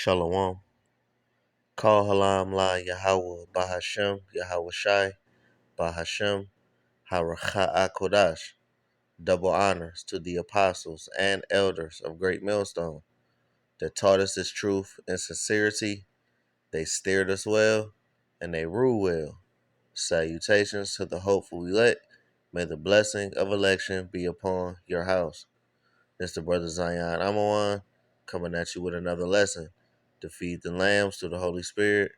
Shalom. Call Halam La Yahweh Bahashem Yahweh Shai Bahashem Haracha Kodash. Double honors to the apostles and elders of Great Millstone that taught us this truth in sincerity. They steered us well and they rule well. Salutations to the hopeful elect. May the blessing of election be upon your house. It's the brother Zion Amawan coming at you with another lesson. To feed the lambs through the Holy Spirit.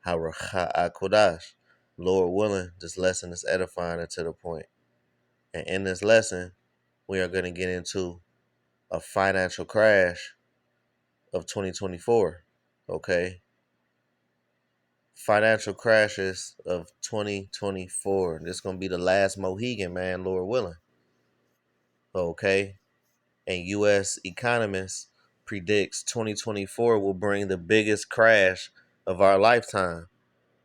Haracha Kodash. Lord willing, this lesson is edifying and to the point. And in this lesson, we are going to get into a financial crash of 2024. Okay? Financial crashes of 2024. This is going to be the last Mohegan, man, Lord willing. Okay? And U.S. economists predicts 2024 will bring the biggest crash of our lifetime.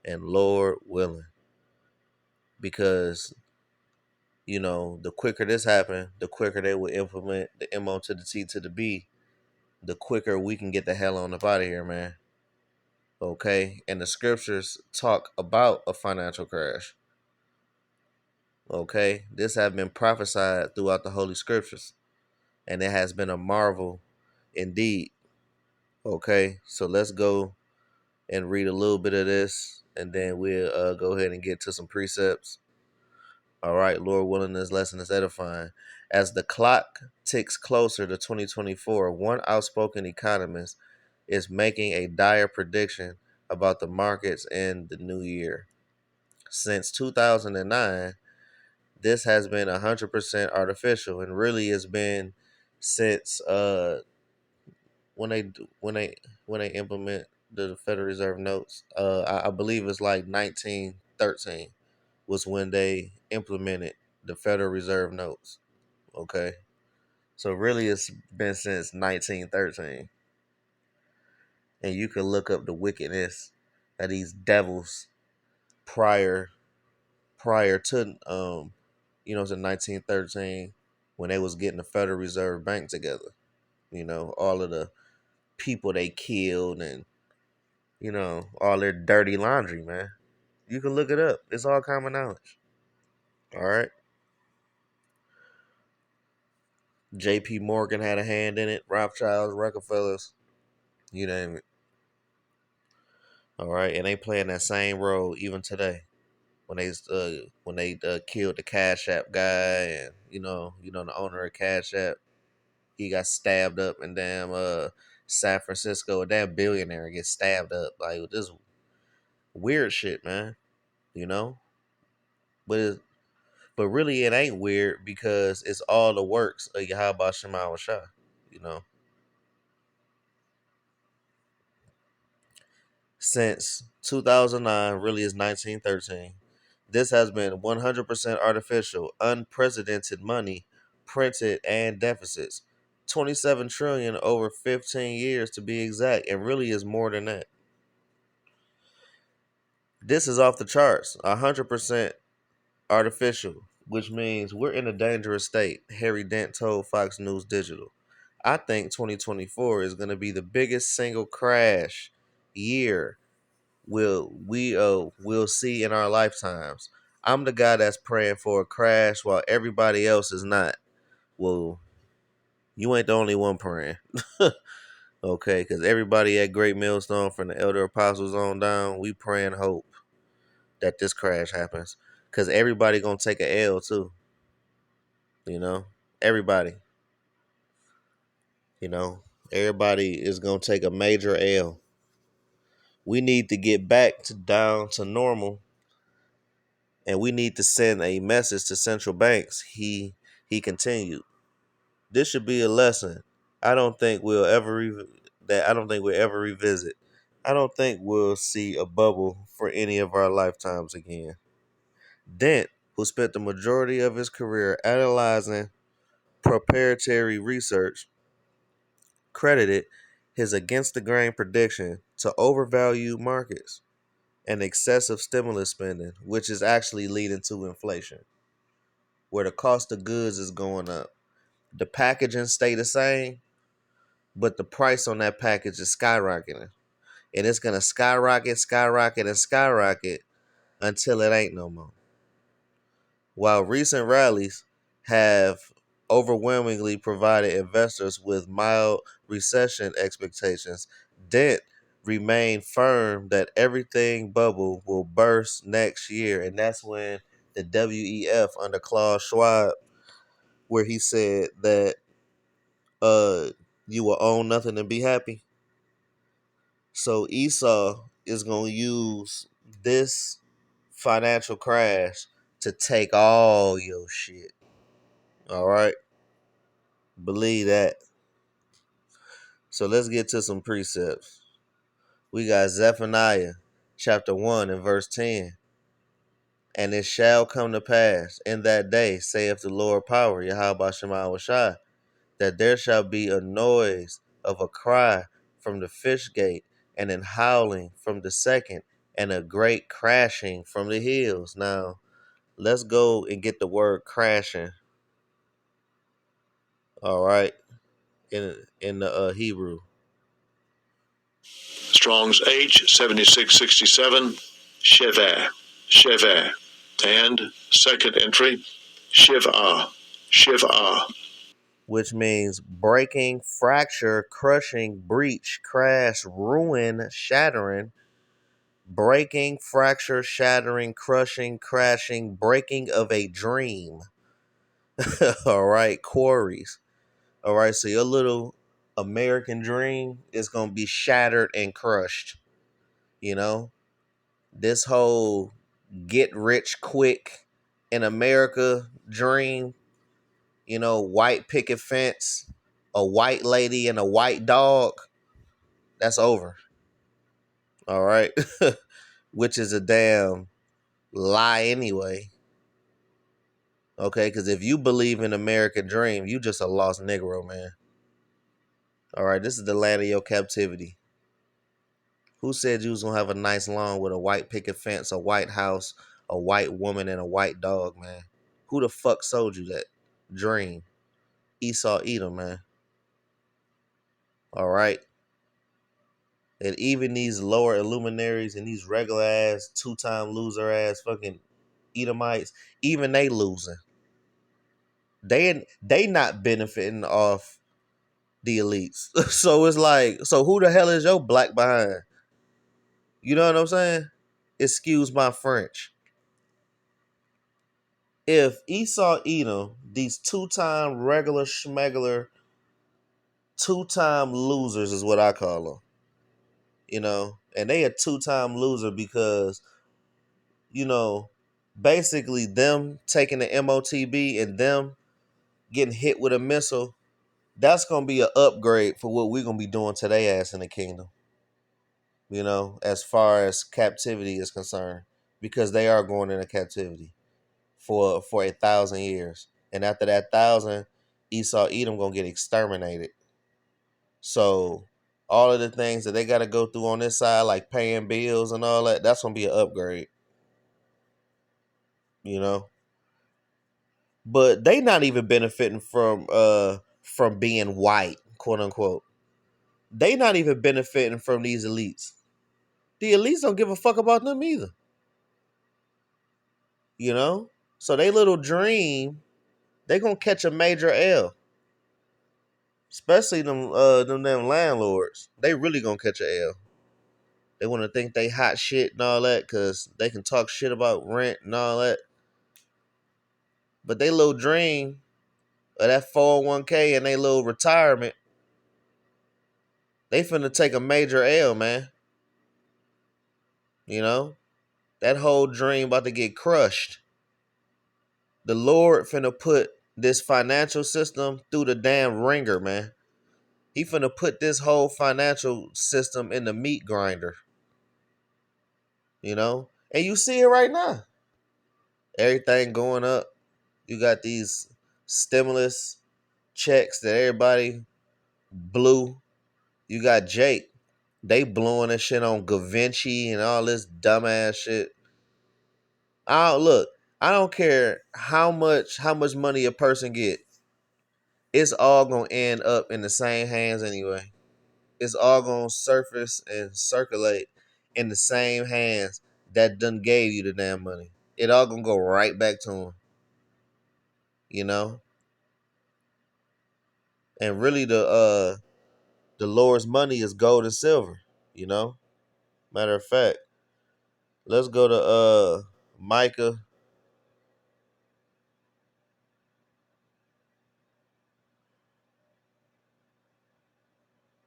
And Lord willing. Because, the quicker this happens, the quicker they will implement the MO to the T to the B, the quicker we can get the hell on up out of here, man. Okay? And the scriptures talk about a financial crash. Okay? This has been prophesied throughout the Holy Scriptures. And it has been a marvel indeed. Okay? So let's go and read a little bit of this, and then we'll go ahead and get to some precepts. All right, Lord willing, this lesson is edifying. As the clock ticks closer to 2024, one outspoken economist is making a dire prediction about the markets in the new year. Since 2009, this has been 100% artificial, and really has been since when they implement the Federal Reserve notes. I believe it's like 1913 was when they implemented the Federal Reserve notes. Okay, so really it's been since 1913, and you can look up the wickedness of these devils prior to to 1913 when they was getting the Federal Reserve Bank together. All of the people they killed and all their dirty laundry, man. You can look it up. It's all common knowledge. All right. J.P. Morgan had a hand in it. Rothschilds, Rockefellers, you name it. All right, and they playing that same role even today. When they killed the Cash App guy, and the owner of Cash App, he got stabbed up in damn San Francisco. A damn billionaire gets stabbed up, like this weird shit, man. But really it ain't weird because it's all the works of Yahweh Shema Shah. Since 2009, really is 1913. This has been 100% artificial, unprecedented money printed and deficits. 27 trillion over 15 years to be exact, and really is more than that. This is off the charts, 100% artificial, which means we're in a dangerous state, Harry Dent told Fox News Digital. I think 2024 is going to be the biggest single crash year we'll see in our lifetimes. I'm the guy that's praying for a crash while everybody else is not. Well, you ain't the only one praying. Okay, because everybody at Great Millstone from the elder apostles on down, we pray and hope that this crash happens. Because everybody gonna take a L too. Everybody. Everybody is gonna take a major L. We need to get back down to normal, and we need to send a message to central banks. He continued. This should be a lesson. I don't think we'll ever revisit. I don't think we'll see a bubble for any of our lifetimes again. Dent, who spent the majority of his career analyzing proprietary research, credited his against the grain prediction to overvalue markets and excessive stimulus spending, which is actually leading to inflation, where the cost of goods is going up. The packaging stay the same, but the price on that package is skyrocketing. And it's going to skyrocket, skyrocket, and skyrocket until it ain't no more. While recent rallies have overwhelmingly provided investors with mild recession expectations, Dent remained firm that everything bubble will burst next year. And that's when the WEF under Klaus Schwab, where he said that you will own nothing and be happy. So Esau is going to use this financial crash to take all your shit. All right? Believe that. So let's get to some precepts. We got Zephaniah chapter 1 and verse 10. And it shall come to pass in that day, saith the Lord power, Yahweh Shema Washai, that there shall be a noise of a cry from the fish gate, and an howling from the second, and a great crashing from the hills. Now, let's go and get the word crashing. All right, in the Hebrew. Strong's H7667, Shever, Shever, and second entry, Shiva, Shiva, Which means breaking, fracture, crushing, breach, crash, ruin, shattering, breaking, fracture, shattering, crushing, crashing, breaking of a dream. All right, quarries. All right, so your little American dream is going to be shattered and crushed. You know, this whole get rich quick in America dream, you know, white picket fence, a white lady and a white dog, that's over. All right. Which is a damn lie anyway. Okay, because if you believe in American dream, you just a lost Negro, man. All right, this is the land of your captivity. Who said you was gonna have a nice lawn with a white picket fence, a white house, a white woman, and a white dog, man? Who the fuck sold you that dream? Esau Edom, man. All right. And even these lower illuminaries and these regular ass, two-time loser ass fucking Edomites, even they losing. They not benefiting off the elites. So it's like, so who the hell is your black behind? You know what I'm saying? Excuse my French. If Esau Edom, these two-time regular schmegular, two-time losers is what I call them, you know, and they a two-time loser because, you know, basically them taking the MOTB and them getting hit with a missile, that's going to be an upgrade for what we're going to be doing to their ass in the kingdom, you know, as far as captivity is concerned, because they are going into captivity for 1,000 years. And after that 1,000, Esau Edom going to get exterminated. So all of the things that they got to go through on this side, like paying bills and all that, that's going to be an upgrade, you know. But they not even benefiting from being white, quote unquote. They not even benefiting from these elites. The elites don't give a fuck about them either. You know? So they little dream, they gonna catch a major L. Especially them landlords. They really gonna catch a L. They wanna think they hot shit and all that because they can talk shit about rent and all that. But they little dream of that 401k and they little retirement, they finna take a major L, man. You know? That whole dream about to get crushed. The Lord finna put this financial system through the damn ringer, man. He finna put this whole financial system in the meat grinder. You know? And you see it right now. Everything going up. You got these stimulus checks that everybody blew. You got Jake. They blowing that shit on Gavinci and all this dumbass shit. I don't care how much money a person get. it's all gonna end up in the same hands anyway. It's all gonna surface and circulate in the same hands that done gave you the damn money. It all gonna go right back to them, you know. And really, the Lord's money is gold and silver, you know. Matter of fact, let's go to Micah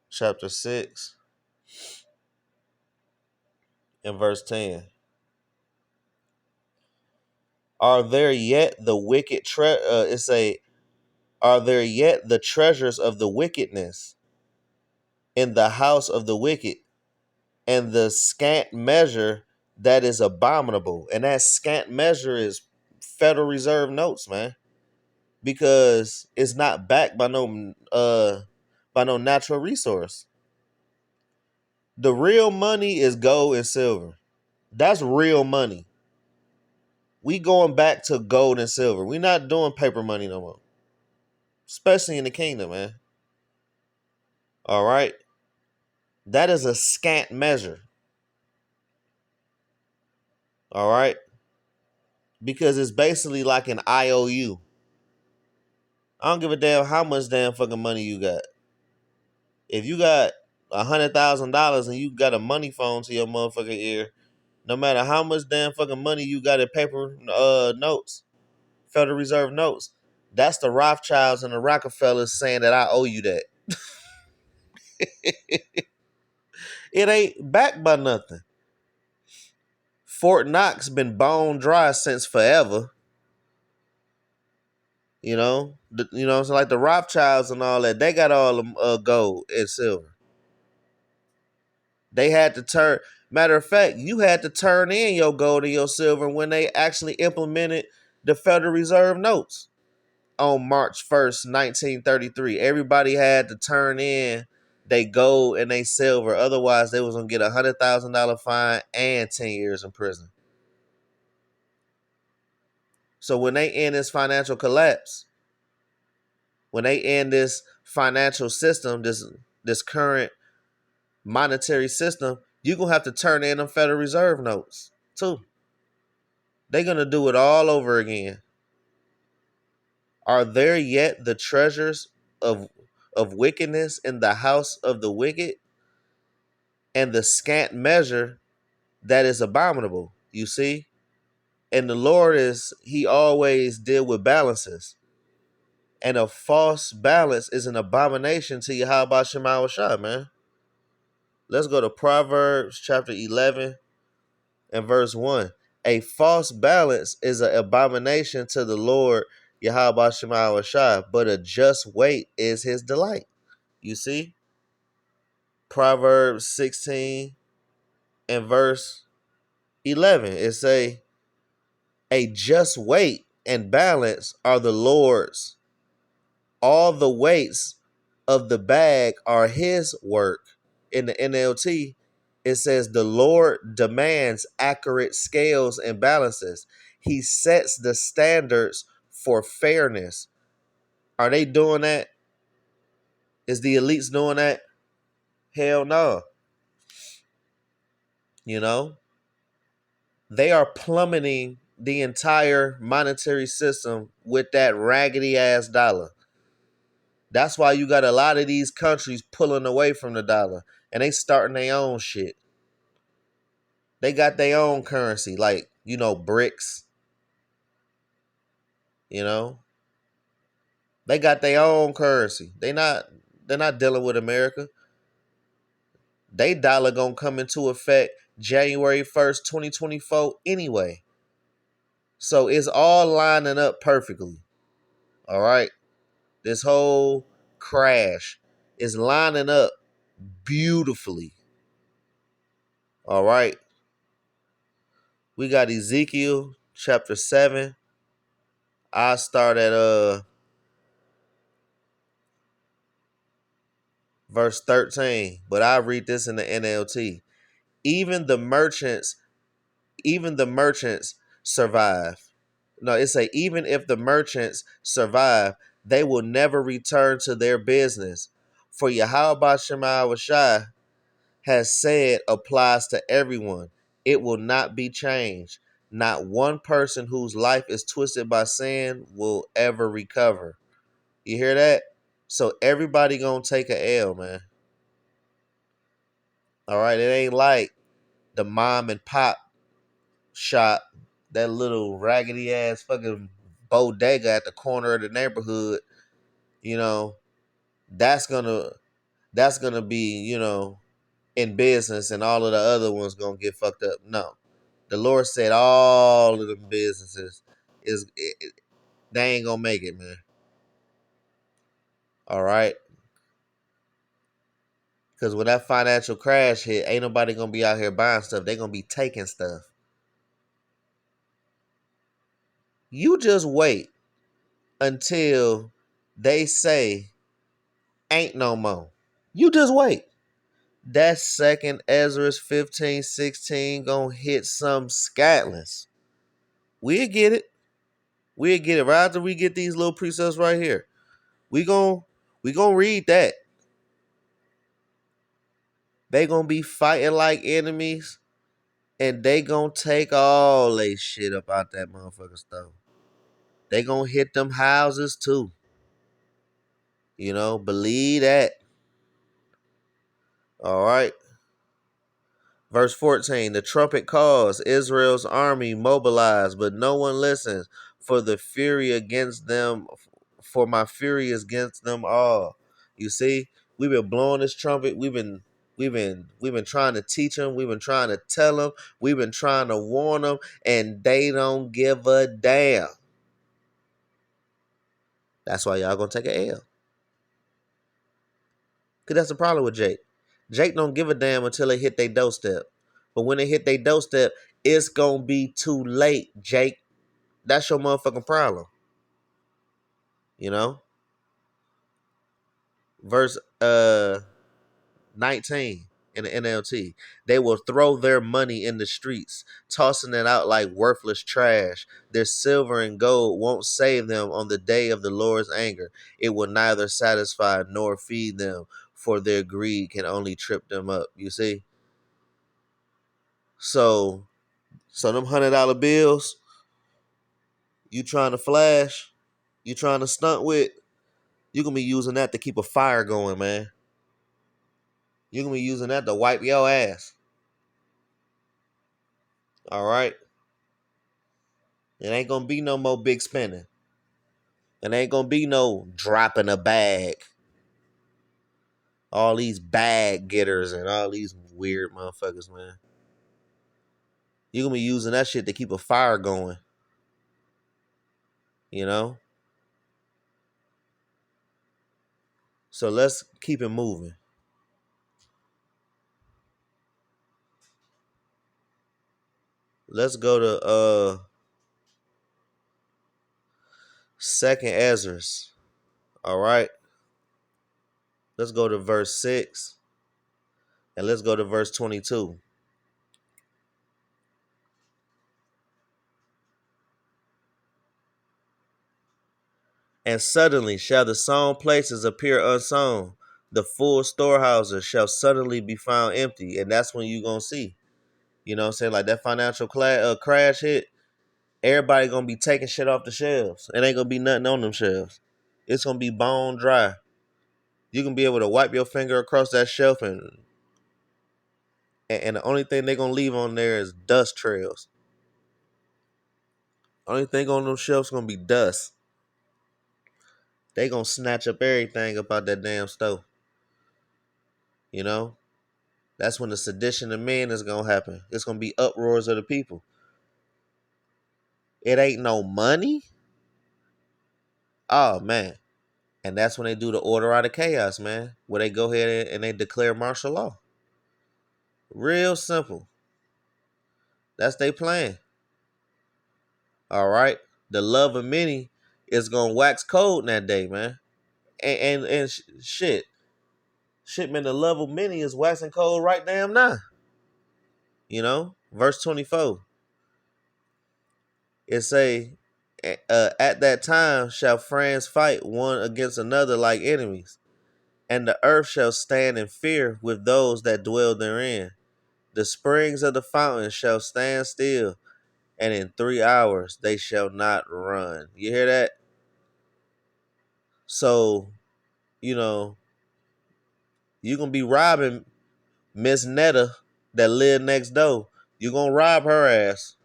chapter 6 and verse 10. Are there yet the wicked are there yet the treasures of the wickedness in the house of the wicked, and the scant measure that is abominable? And that scant measure is Federal Reserve notes, man, because it's not backed by no natural resource. The real money is gold and silver. That's real money. We going back to gold and silver. We not doing paper money no more, especially in the kingdom, man. All right, that is a scant measure. All right, because it's basically like an IOU. I don't give a damn how much damn fucking money you got. If you got $100,000 and you got a money phone to your motherfucking ear, no matter how much damn fucking money you got in paper notes, Federal Reserve notes, that's the Rothschilds and the Rockefellers saying that I owe you that. It ain't backed by nothing. Fort Knox been bone dry since forever. You know, so like the Rothschilds and all that, they got all them gold and silver. They had to turn. Matter of fact, you had to turn in your gold and your silver when they actually implemented the Federal Reserve notes on March 1st, 1933. Everybody had to turn in they gold and they silver. Otherwise, they was gonna get $100,000 fine and 10 years in prison. So when they end this financial collapse, when they end this financial system, this current monetary system, you're gonna have to turn in them Federal Reserve notes too. They're gonna do it all over again. Are there yet the treasures of wickedness in the house of the wicked, and the scant measure that is abominable? You see? And the Lord he always deal with balances. And a false balance is an abomination to Yahweh Shema Shah, man. Let's go to Proverbs chapter 11 and verse 1. A false balance is an abomination to the Lord Yahweh Shema Shah, but a just weight is his delight. You see? Proverbs 16 and verse 11. It say, a just weight and balance are the Lord's. All the weights of the bag are his work. In the NLT, it says the Lord demands accurate scales and balances. He sets the standards for fairness. Are they doing that? Is the elites doing that? Hell no. You know, they are plummeting the entire monetary system with that raggedy ass dollar. That's why you got a lot of these countries pulling away from the dollar and they starting their own shit. They got their own currency, like, BRICS, you know. They got their own currency. They're not dealing with America. They dollar gonna come into effect January 1st, 2024 anyway. So it's all lining up perfectly. All right. This whole crash is lining up beautifully. All right. We got Ezekiel chapter 7. I start at verse 13, but I read this in the NLT. Even the merchants, even the merchants survive. No, it say even if the merchants survive, they will never return to their business. For Yahweh Shema Shai has said applies to everyone. It will not be changed. Not one person whose life is twisted by sin will ever recover. You hear that? So everybody gonna take a L, man. All right, it ain't like the mom and pop shop, that little raggedy ass fucking bodega at the corner of the neighborhood. You know, that's gonna be, in business, and all of the other ones gonna get fucked up. No, the Lord said all of them businesses they ain't gonna make it, man. All right, because when that financial crash hit, ain't nobody gonna be out here buying stuff. They gonna be taking stuff. You just wait until they say ain't no more. You just wait. That second Ezra's 15:16 gonna hit some scatlings. We'll get it. We'll get it right after we get these little precepts right here. We gon' we gonna read that. They gonna be fighting like enemies, and they gonna take all they shit up out that motherfucker stove. They gonna hit them houses too. Believe that. All right. Verse 14, the trumpet calls, Israel's army mobilized, but no one listens, for the fury against them, for my fury is against them all. You see, we've been blowing this trumpet. We've been trying to teach them. We've been trying to tell them. We've been trying to warn them, and they don't give a damn. That's why y'all gonna take an L. Cause that's the problem with Jake. Jake don't give a damn until they hit their doorstep. But when they hit their doorstep, it's gonna be too late, Jake. That's your motherfucking problem. You know? Verse 19 in the NLT. They will throw their money in the streets, tossing it out like worthless trash. Their silver and gold won't save them on the day of the Lord's anger. It will neither satisfy nor feed them, for their greed can only trip them up. You see? So them $100 bills you trying to flash, you trying to stunt with, you gonna be using that to keep a fire going, man. You gonna be using that to wipe your ass. All right. It ain't gonna be no more big spending. It ain't gonna be no dropping a bag. All these bag getters and all these weird motherfuckers, man. You gonna be using that shit to keep a fire going. You know? So let's keep it moving. Let's go to Second Ezra's. All right. Let's go to verse 6 and let's go to verse 22. And suddenly shall the sown places appear unsown. The full storehouses shall suddenly be found empty. And that's when you going to see. You know what I'm saying? Like that financial crash hit. Everybody going to be taking shit off the shelves. It ain't going to be nothing on them shelves. It's going to be bone dry. You can be able to wipe your finger across that shelf and the only thing they're going to leave on there is dust trails. Only thing on them shelves going to be dust. They going to snatch up everything about that damn stove. You know? That's when the sedition of men is going to happen. It's going to be uproars of the people. It ain't no money. Oh, man. And that's when they do the order out of chaos, man. Where they go ahead and they declare martial law. Real simple. That's their plan. All right. The love of many is going to wax cold in that day, man. And shit. Shit, man, the love of many is waxing cold right damn now. You know? Verse 24. It say, At that time shall friends fight one against another like enemies, and the earth shall stand in fear with those that dwell therein. The springs of the fountain shall stand still, and in 3 hours they shall not run. You hear that? So, you know, you gonna be robbing Miss Netta that live next door. You gonna rob her ass.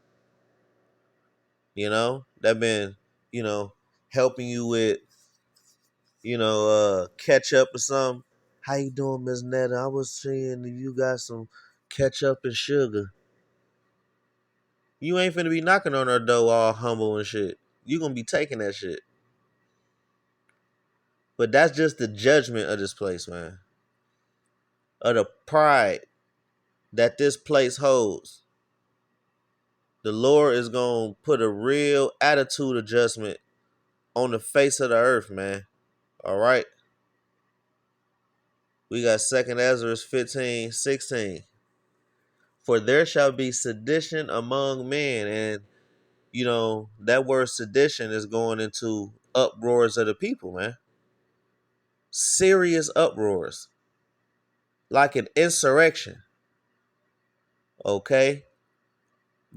That been, you know, helping you with, ketchup or something. How you doing, Miss Netta? I was seeing that you got some ketchup and sugar. You ain't finna be knocking on her door all humble and shit. You gonna be taking that shit. But that's just the judgment of this place, man. Of the pride that this place holds. The Lord is gonna put a real attitude adjustment on the face of the earth, man. All right. We got 2nd Ezra 15:16. For there shall be sedition among men. And, that word sedition is going into uproars of the people, man. Serious uproars. Like an insurrection. Okay?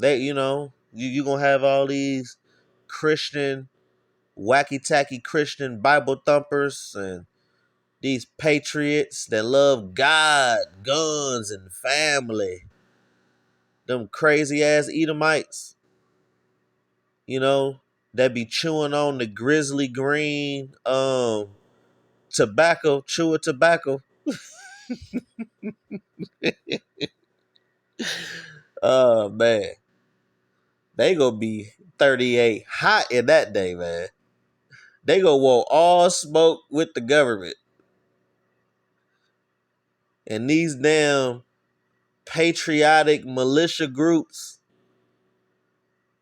You going to have all these Christian, wacky tacky Christian Bible thumpers and these patriots that love God, guns, and family. Them crazy ass Edomites, that be chewing on the grizzly green tobacco, chewing tobacco. Oh man. They gonna be 38 hot in that day, man. They gonna want all smoke with the government. And these damn patriotic militia groups,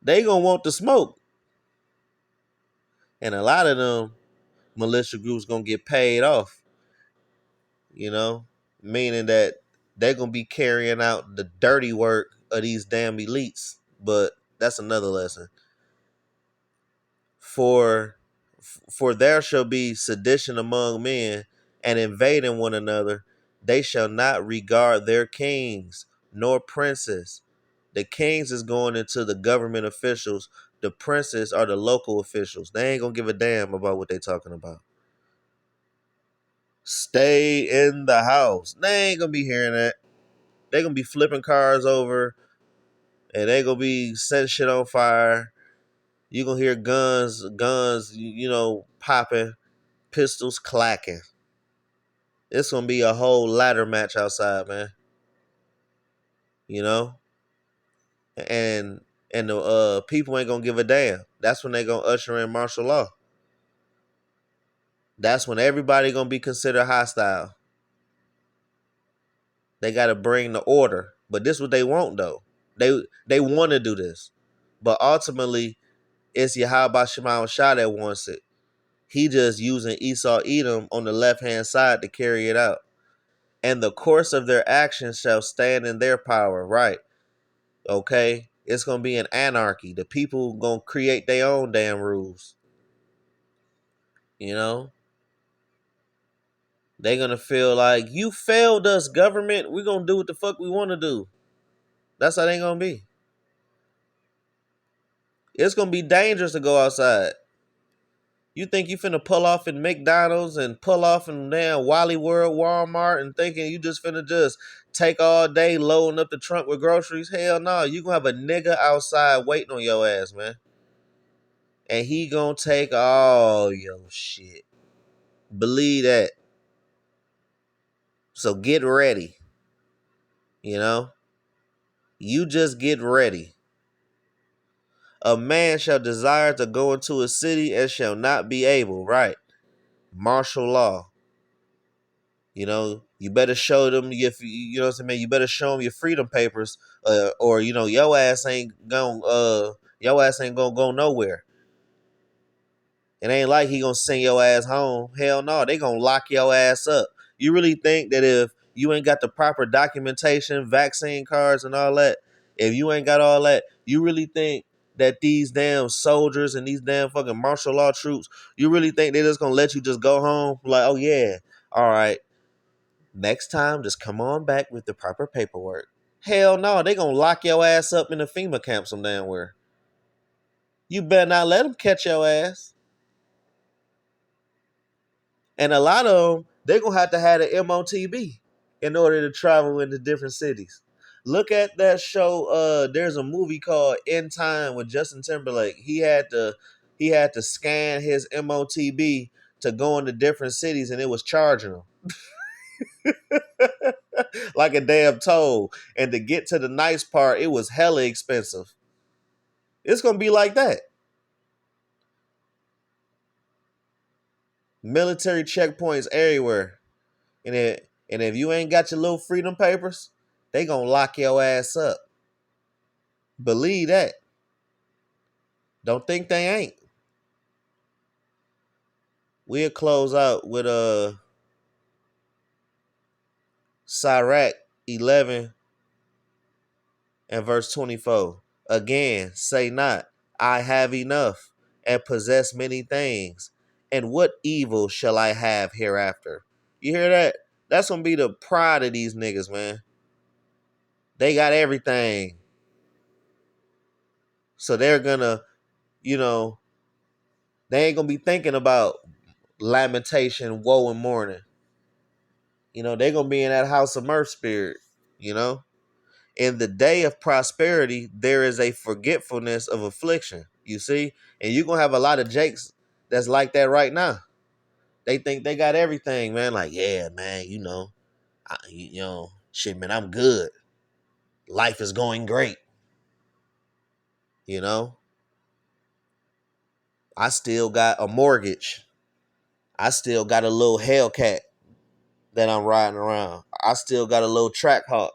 they gonna want the smoke. And a lot of them militia groups gonna get paid off, meaning that they're gonna be carrying out the dirty work of these damn elites. But that's another lesson. For there shall be sedition among men, and invading one another. They shall not regard their kings nor princes. The kings is going into the government officials. The princes are the local officials. They ain't gonna give a damn about what they talking about. Stay in the house. They ain't gonna be hearing that. They gonna be flipping cars over, and they gonna be setting shit on fire. You gonna hear guns, popping, pistols clacking. It's gonna be a whole ladder match outside, man. You know, and the people ain't gonna give a damn. That's when they gonna usher in martial law. That's when everybody gonna be considered hostile. They gotta bring the order, but this is what they want though. They want to do this, but ultimately it's Yahweh Shema Shah that wants it. He just using Esau Edom on the left hand side to carry it out. And the course of their actions shall stand in their power, right? Okay? It's going to be an anarchy. The people going to create their own damn rules. You know? They're going to feel like, you failed us, government. We're going to do what the fuck we want to do. That's how they going to be. It's going to be dangerous to go outside. You think you finna pull off in McDonald's and pull off in damn Wally World, Walmart, and thinking you just finna just take all day loading up the trunk with groceries? Hell no. You gonna have a nigga outside waiting on your ass, man. And he gonna take all your shit. Believe that. So get ready. You just get ready. A man shall desire to go into a city and shall not be able, right? Martial law. You better show them you know what I mean. You better show them your freedom papers, or your ass ain't gonna go nowhere. It ain't like he gonna send your ass home. Hell no, they gonna lock your ass up. You really think that if you ain't got the proper documentation, vaccine cards, and all that, if you ain't got all that, you really think that these damn soldiers and these damn fucking martial law troops, you really think they're just gonna let you just go home? Like, oh yeah, all right. Next time, just come on back with the proper paperwork. Hell no, they gonna lock your ass up in a FEMA camp some damn where. You better not let them catch your ass. And a lot of them, they're going to have an MOTB in order to travel into different cities. Look at that show. There's a movie called In Time with Justin Timberlake. He had to scan his MOTB to go into different cities, and it was charging him like a damn toll. And to get to the nice part, it was hella expensive. It's gonna be like that. Military checkpoints everywhere. And if you ain't got your little freedom papers, they gonna lock your ass up. Believe that. Don't think they ain't. We'll close out with Sirach 11 and verse 24. Again, say not, I have enough and possess many things. And what evil shall I have hereafter? You hear that? That's gonna be the pride of these niggas, man. They got everything. So they're gonna, you know, they ain't gonna be thinking about lamentation, woe, and mourning. They're gonna be in that house of mirth spirit, you know. In the day of prosperity, there is a forgetfulness of affliction. You see? And you're gonna have a lot of Jakes that's like that right now. They think they got everything, man. Like, yeah, man, shit, man, I'm good. Life is going great. You know? I still got a mortgage. I still got a little Hellcat that I'm riding around. I still got a little track hawk.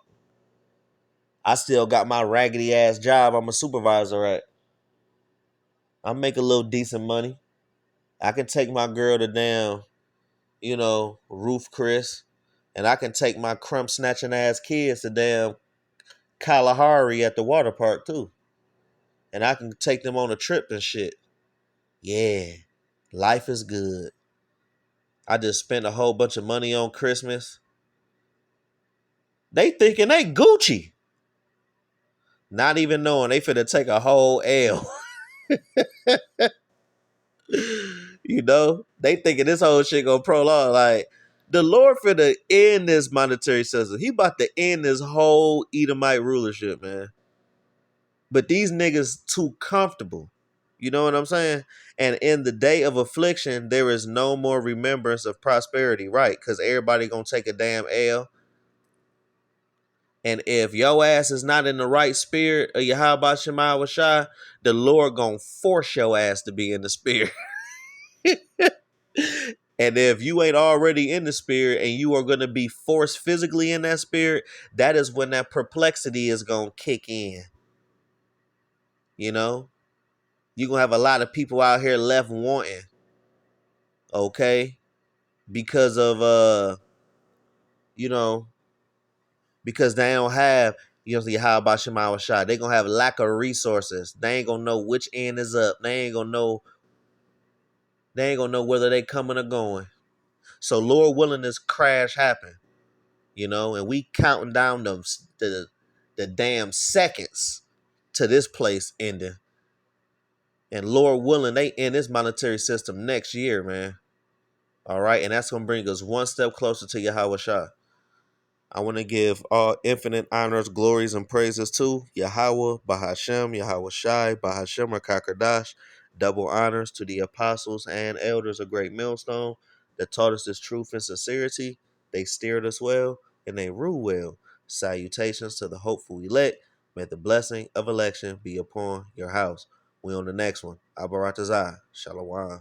I still got my raggedy ass job I'm a supervisor at. I make a little decent money. I can take my girl to damn, Ruth Chris. And I can take my crumb snatching ass kids to damn Kalahari at the water park too. And I can take them on a trip and shit. Yeah, life is good. I just spent a whole bunch of money on Christmas. They thinking they Gucci. Not even knowing they finna take a whole L. They thinking this whole shit gonna prolong. Like, the Lord finna end this monetary system. He about to end this whole Edomite rulership, man. But these niggas too comfortable. You know what I'm saying? And in the day of affliction, there is no more remembrance of prosperity, right? Because everybody gonna take a damn L. And if your ass is not in the right spirit of Yahweh Shema Shai, the Lord gonna force your ass to be in the spirit. And if you ain't already in the spirit and you are going to be forced physically in that spirit, that is when that perplexity is going to kick in. You're going to have a lot of people out here left wanting. Okay? Because of, because they don't have, how about Shema Shai. They're going to have lack of resources. They ain't going to know which end is up. They ain't going to know whether they coming or going. So Lord willing, this crash happen. And we counting down the damn seconds to this place ending. And Lord willing, they end this monetary system next year, man. All right, and that's going to bring us one step closer to Yahweh Shah. I want to give all infinite honors, glories, and praises to Yahweh, Bahashem, Yahweh Shai, Bahashem, Rakakadash. Double honors to the apostles and elders of Great Millstone that taught us this truth and sincerity. They steered us well, and they rule well. Salutations to the hopeful elect. May the blessing of election be upon your house. We on the next one. Abba Ratazah. Shalom.